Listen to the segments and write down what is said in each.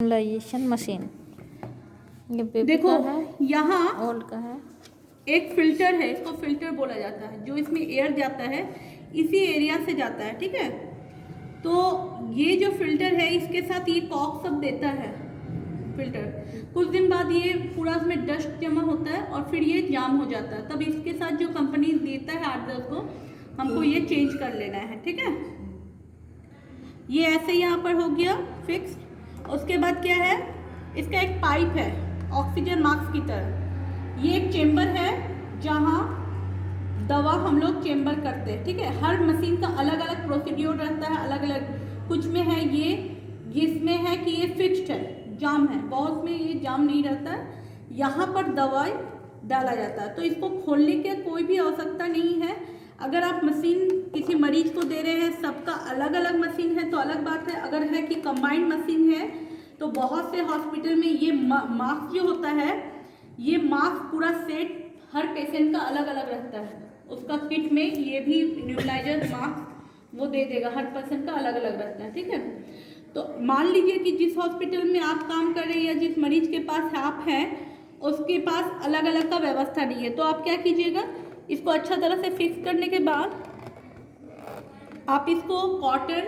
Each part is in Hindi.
Nebulisation machine. ये बेबी देखो का है, यहाँ ओल्ड का है। एक फिल्टर है, इसको फिल्टर बोला जाता है, जो इसमें एयर जाता है इसी एरिया से जाता है, ठीक है। तो ये जो फिल्टर है इसके साथ ये कॉक सब देता है फिल्टर। कुछ दिन बाद ये पूरा इसमें डस्ट जमा होता है और फिर ये जाम हो जाता है। तब इसके साथ जो कंपनी देता है 8-10 को, हमको ये चेंज कर लेना है, ठीक है। ये ऐसे यहाँ पर हो गया फिक्स। उसके बाद क्या है, इसका एक पाइप है ऑक्सीजन मास्क की तरह। ये एक चेम्बर है जहाँ दवा हम लोग चेम्बर करते हैं, ठीक है। हर मशीन का अलग अलग प्रोसीड्योर रहता है, अलग अलग। कुछ में है ये इसमें है कि ये फिक्स्ड है, जाम है, बहुत में ये जाम नहीं रहता है। यहाँ पर दवाई डाला जाता है, तो इसको खोलने की कोई भी आवश्यकता नहीं है। अगर आप मशीन किसी मरीज को दे रहे हैं, सबका अलग अलग मशीन है तो अलग बात है। अगर है कि कंबाइंड मशीन है तो बहुत से हॉस्पिटल में ये मास्क जो होता है, ये मास्क पूरा सेट हर पेशेंट का अलग अलग रहता है। उसका किट में ये भी नेबुलाइजर मास्क वो दे देगा, हर पेशेंट का अलग अलग रहता है, ठीक है। तो मान लीजिए कि जिस हॉस्पिटल में आप काम कर रहे हैं या जिस मरीज के पास आप हैं, उसके पास अलग अलग का व्यवस्था नहीं है, तो आप क्या कीजिएगा, इसको अच्छा तरह से फिक्स करने के बाद आप इसको कॉटन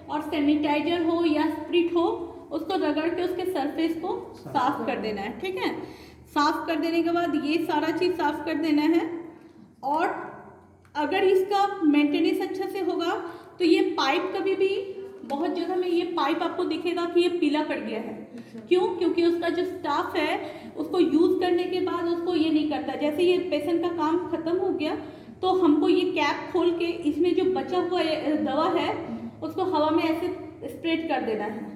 और सैनिटाइजर हो या स्प्रिट हो, उसको रगड़ के उसके सरफेस को साफ कर देना है, ठीक है। साफ कर देने के बाद ये सारा चीज़ साफ कर देना है। और अगर इसका मेंटेनेंस अच्छा से होगा तो ये पाइप कभी भी, बहुत जगह में ये पाइप आपको दिखेगा कि ये पीला पड़ गया है। क्यों? क्योंकि उसका जो स्टाफ है उसको यूज करने के बाद उसको ये नहीं करता। जैसे ये पेशेंट का काम खत्म हो गया तो हमको ये कैप खोल के इसमें जो बचा हुआ दवा है उसको हवा में ऐसे स्प्रेड कर देना है।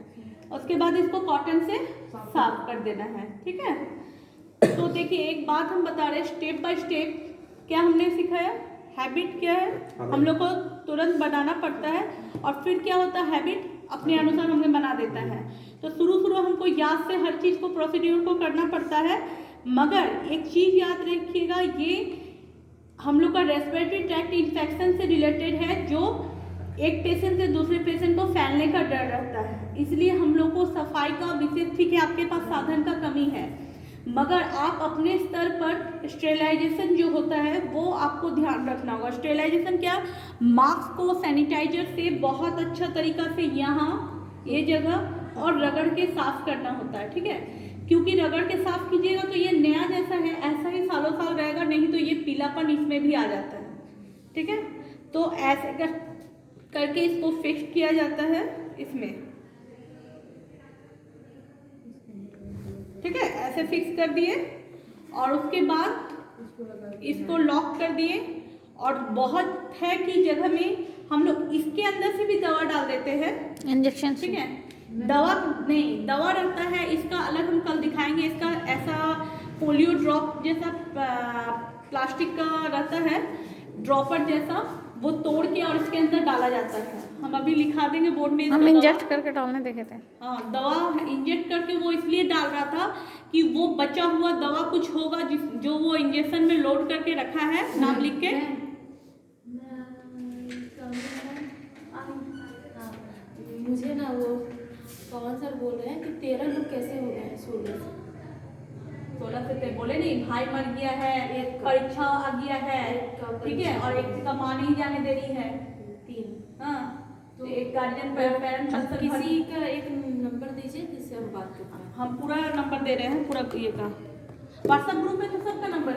उसके बाद इसको कॉटन से साफ कर देना है, ठीक है। तो देखिए एक बात हम बता रहे हैं, स्टेप बाय स्टेप क्या हमने सिखाया। हैबिट क्या है, हम लोग को तुरंत बनाना पड़ता है और फिर क्या होता है, हैबिट अपने अनुसार हमें बना देता है। तो शुरू हमको याद से हर चीज़ को, प्रोसीड्यूर को करना पड़ता है। मगर एक चीज़ याद रखिएगा, ये हम लोग का रेस्पिरेटरी ट्रैक्ट इन्फेक्शन से रिलेटेड है, जो एक पेशेंट से दूसरे पेशेंट को फैलने का डर रहता है। इसलिए हम लोग को सफाई का विशेष, ठीक है आपके पास साधन का कमी है, मगर आप अपने स्तर पर स्टेरिलाइजेशन जो होता है वो आपको ध्यान रखना होगा। स्टेरिलाइजेशन क्या, मास्क को सैनिटाइजर से बहुत अच्छा तरीका से यहाँ ये जगह और रगड़ के साफ करना होता है, ठीक है। क्योंकि रगड़ के साफ कीजिएगा तो ये नया जैसा है, ऐसा ही सालों साल रहेगा, नहीं तो ये पीलापन इसमें भी आ जाता है, ठीक है। तो ऐसे करके इसको फिक्स किया जाता है इसमें, ठीक है। ऐसे फिक्स कर दिए और उसके बाद इसको लॉक कर दिए। और बहुत है कि जगह में हम लोग इसके अंदर से भी दवा डाल देते हैं, इंजेक्शन, ठीक है। दवा नहीं, दवा रहता है इसका अलग, हम कल दिखाएंगे। इसका ऐसा पोलियो ड्रॉप जैसा प्लास्टिक का रहता है, ड्रॉपर जैसा, वो तोड़ के और इसके अंदर डाला जाता है। हम अभी लिखा देंगे बोर्ड में। हम इंजेक्ट करके डालने देखे थे। हाँ, दवा इंजेक्ट करके वो इसलिए डाल रहा था कि वो बचा हुआ दवा कुछ होगा जो वो इंजेक्शन में लोड करके रखा है, नाम लिख के। मुझे ना वो पवन सर बोल रहे हैं कि 13 लोग कैसे हो गए हैं 16 से बोले नहीं, भाई मर गया है, एक परीक्षा आ गया है, ठीक है, और एक का माँ नहीं जाने दे रही है, 3। हाँ। तो एक गार्जियन पेरेंट्स किसी का एक नंबर दीजिए जिससे हम बात कर पाएं। हम पूरा नंबर दे रहे हैं, पूरा ये का व्हाट्सएप ग्रुप में तो सबका नंबर